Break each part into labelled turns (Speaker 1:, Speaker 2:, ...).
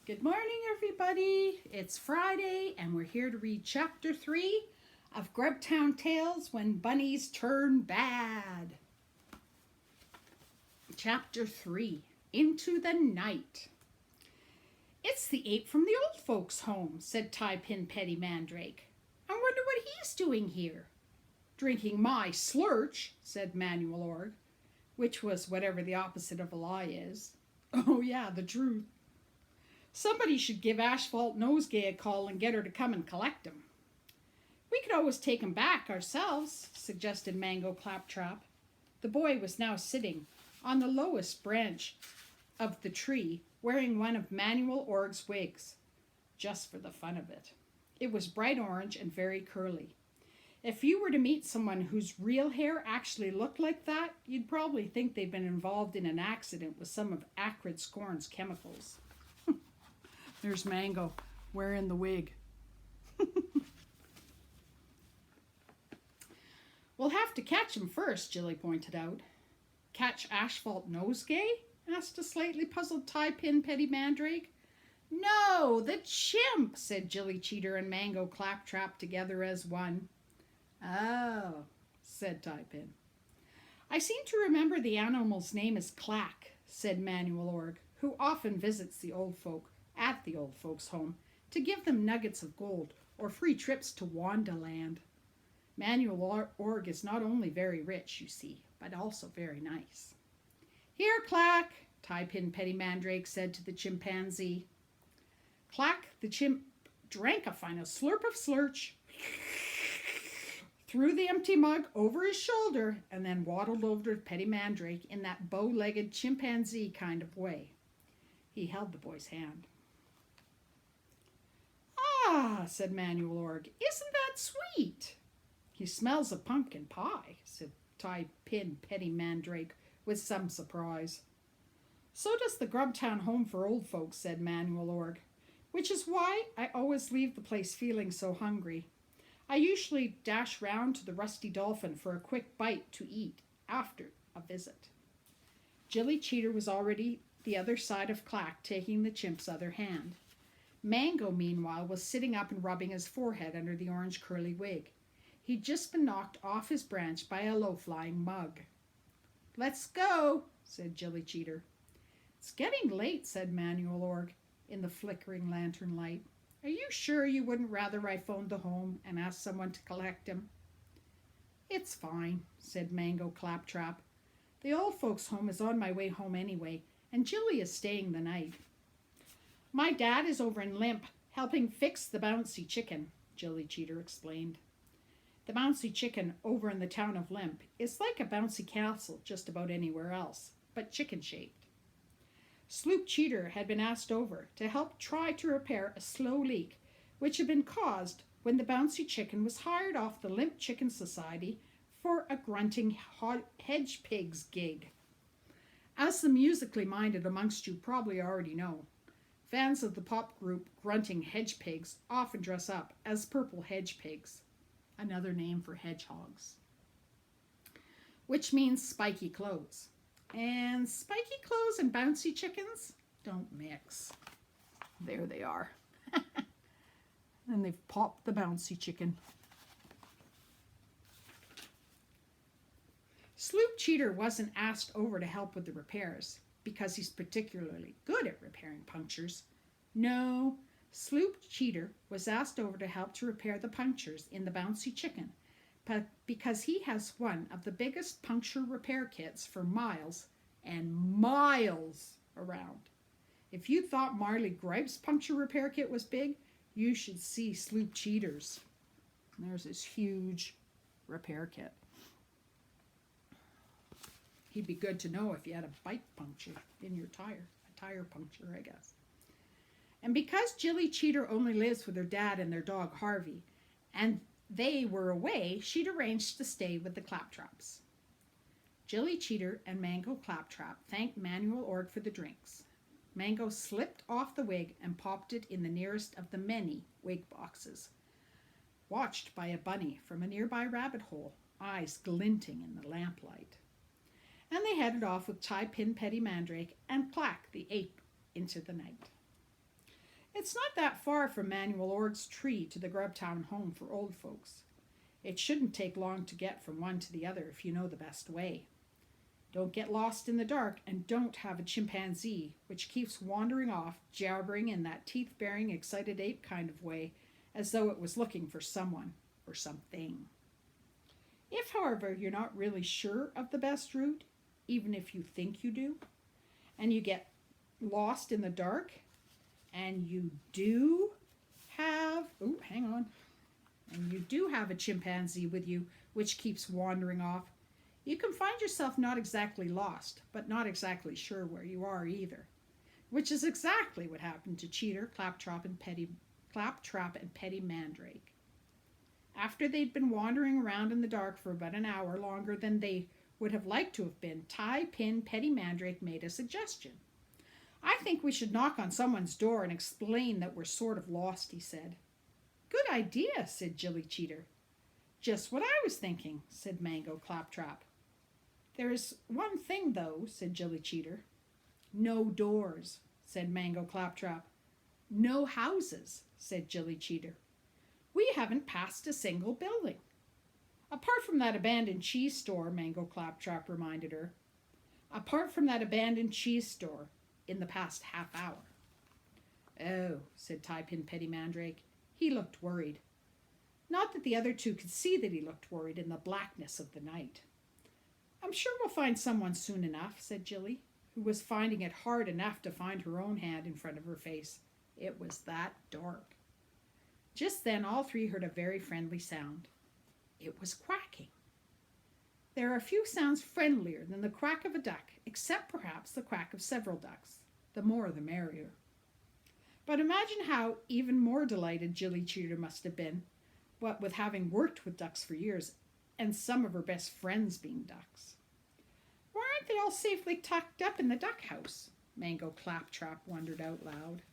Speaker 1: Good morning, everybody. It's Friday, and we're here to read Chapter 3 of Grubtown Tales When Bunnies Turn Bad. Chapter 3 Into the Night. It's the ape from the old folks' home, said Tie-Pin Petty Mandrake. I wonder what he's doing here. Drinking my slurch, said Manuel Org, which was whatever the opposite of a lie is. Oh, yeah, the truth. Somebody should give Asphalt Nosegay a call and get her to come and collect him. We could always take him back ourselves, suggested Mango Claptrap. The boy was now sitting on the lowest branch of the tree, wearing one of Manuel Org's wigs, just for the fun of it. It was bright orange and very curly. If you were to meet someone whose real hair actually looked like that, you'd probably think they'd been involved in an accident with some of Acrid Scorn's chemicals. There's Mango, wearing the wig. We'll have to catch him first, Jilly pointed out. Catch Asphalt Nosegay? Asked a slightly puzzled Tie-Pin Petty Mandrake. No, the chimp, said Jilly, Cheeter, and Mango Claptrap together as one. Oh, said Tie-Pin. I seem to remember the animal's name is Clack, said Manuel Org, who often visits the old folk at the old folks' home to give them nuggets of gold or free trips to Wandaland. Manuel Org is not only very rich, you see, but also very nice. Here, Clack, Tie-Pin Petty Mandrake said to the chimpanzee. Clack, the chimp, drank a final slurp of slurch, threw the empty mug over his shoulder, and then waddled over to Petty Mandrake in that bow-legged chimpanzee kind of way. He held the boy's hand. Ah, said Manuel Org, isn't that sweet? He smells of pumpkin pie, said Tie-Pin Petty Mandrake with some surprise. So does the Grubtown home for old folks, said Manuel Org, which is why I always leave the place feeling so hungry. I usually dash round to the Rusty Dolphin for a quick bite to eat after a visit. Jilly Cheeter was already the other side of Clack, taking the chimp's other hand. Mango, meanwhile, was sitting up and rubbing his forehead under the orange curly wig. He'd just been knocked off his branch by a low-flying mug. Let's go, said Jilly Cheeter. It's getting late, said Manuel Org in the flickering lantern light. Are you sure you wouldn't rather I phoned the home and asked someone to collect him? It's fine, said Mango Claptrap. The old folks' home is on my way home anyway, and Jilly is staying the night. My dad is over in Limp, helping fix the bouncy chicken, Jilly Cheeter explained. The bouncy chicken over in the town of Limp is like a bouncy castle just about anywhere else, but chicken-shaped. Sloop Cheeter had been asked over to help try to repair a slow leak which had been caused when the bouncy chicken was hired off the Limp Chicken Society for a grunting hedge pigs gig. As the musically minded amongst you probably already know, fans of the pop group Grunting Hedge Pigs often dress up as purple hedge pigs, another name for hedgehogs, which means spiky clothes. And spiky clothes and bouncy chickens don't mix. There they are. And they've popped the bouncy chicken. Sloop Cheeter wasn't asked over to help with the repairs because he's particularly good at repairing punctures. No, Sloop Cheeter was asked over to help to repair the punctures in the bouncy chicken, but because he has one of the biggest puncture repair kits for miles and miles around. If you thought Marley Gripe's puncture repair kit was big, you should see Sloop Cheeter's. There's this huge repair kit. He'd be good to know if you had a bike puncture in your tire. A tire puncture, I guess. And because Jilly Cheeter only lives with her dad and their dog Harvey, and they were away, she'd arranged to stay with the Claptraps. Jilly Cheeter and Mango Claptrap thanked Manuel Org for the drinks. Mango slipped off the wig and popped it in the nearest of the many wig boxes, watched by a bunny from a nearby rabbit hole, eyes glinting in the lamplight. And they headed off with Tie-Pin Petty Mandrake and Clack the ape into the night. It's not that far from Manuel Org's tree to the Grubtown home for old folks. It shouldn't take long to get from one to the other if you know the best way. Don't get lost in the dark, and don't have a chimpanzee which keeps wandering off, jabbering in that teeth-baring, excited ape kind of way, as though it was looking for someone or something. If, however, you're not really sure of the best route, even if you think you do, and you get lost in the dark, and you do have, and you do have a chimpanzee with you which keeps wandering off, you can find yourself not exactly lost, but not exactly sure where you are either, which is exactly what happened to Cheeter, Claptrap, and Petty Mandrake. After they'd been wandering around in the dark for about an hour longer than they would have liked to have been, Petty Mandrake made a suggestion. "I think we should knock on someone's door and explain that we're sort of lost," he said. "Good idea," said Jilly Cheeter. "Just what I was thinking," said Mango Claptrap. "There is one thing, though," said Jilly Cheeter. "No doors," said Mango Claptrap. "No houses," said Jilly Cheeter. "We haven't passed a single building." "Apart from that abandoned cheese store," Mango Claptrap reminded her. "Apart from that abandoned cheese store in the past half hour." "Oh," said Petty Mandrake. He looked worried. Not that the other two could see that he looked worried in the blackness of the night. "I'm sure we'll find someone soon enough," said Jilly, who was finding it hard enough to find her own hand in front of her face. It was that dark. Just then all three heard a very friendly sound. It was quacking. There are few sounds friendlier than the quack of a duck, except perhaps the quack of several ducks. The more the merrier. But imagine how even more delighted Jilly Cheeter must have been, what with having worked with ducks for years, and some of her best friends being ducks. "Why aren't they all safely tucked up in the duck house?" Mango Claptrap wondered out loud.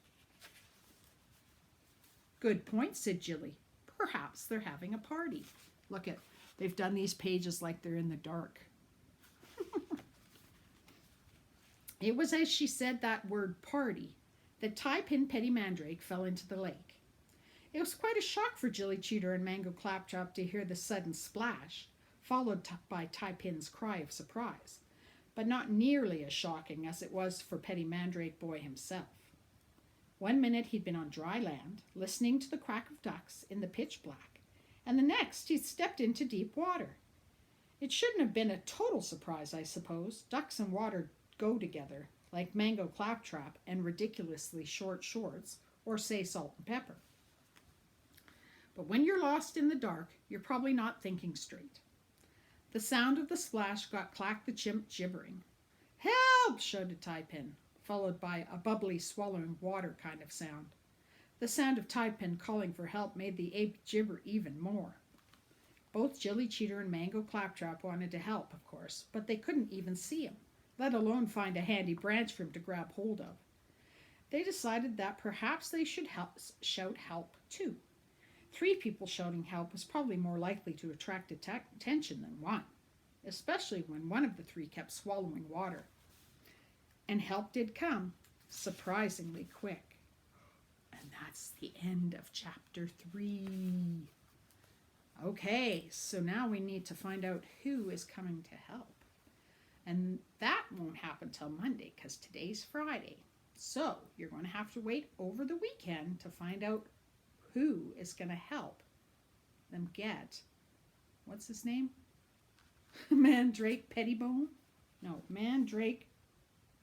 Speaker 1: "Good point," said Jilly. "Perhaps they're having a party. Look at, they've done these pages like they're in the dark." It was as she said that word party that Petty Mandrake fell into the lake. It was quite a shock for Jilly Cheeter and Mango Claptrap to hear the sudden splash, followed by Pin's cry of surprise, but not nearly as shocking as it was for Petty Mandrake boy himself. One minute he'd been on dry land, listening to the quack of ducks in the pitch black, and the next he'd stepped into deep water. It shouldn't have been a total surprise, I suppose. Ducks and water go together, like Mango Claptrap and ridiculously short shorts, or say salt and pepper. But when you're lost in the dark, you're probably not thinking straight. The sound of the splash got Clack the chimp gibbering. "Help!" shouted Pin, followed by a bubbly swallowing water kind of sound. The sound of Pin calling for help made the ape gibber even more. Both Jilly Cheeter and Mango Claptrap wanted to help, of course, but they couldn't even see him, let alone find a handy branch for him to grab hold of. They decided that perhaps they should shout help too. 3 people shouting help was probably more likely to attract attention than one, especially when one of the 3 kept swallowing water. And help did come, surprisingly quick. And that's the end of chapter 3. Okay, so now we need to find out who is coming to help. And that won't happen till Monday because today's Friday. So you're going to have to wait over the weekend to find out who is going to help them get, what's his name? Mandrake Pettibone? No, Mandrake.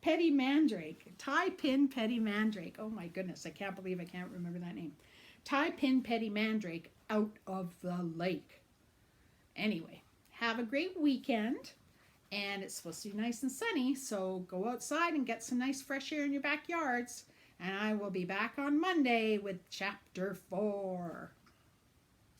Speaker 1: Petty Mandrake. Petty Mandrake. Oh my goodness, I can't believe I can't remember that name. Petty Mandrake out of the lake. Anyway, have a great weekend. And it's supposed to be nice and sunny, so go outside and get some nice fresh air in your backyards. And I will be back on Monday with chapter 4.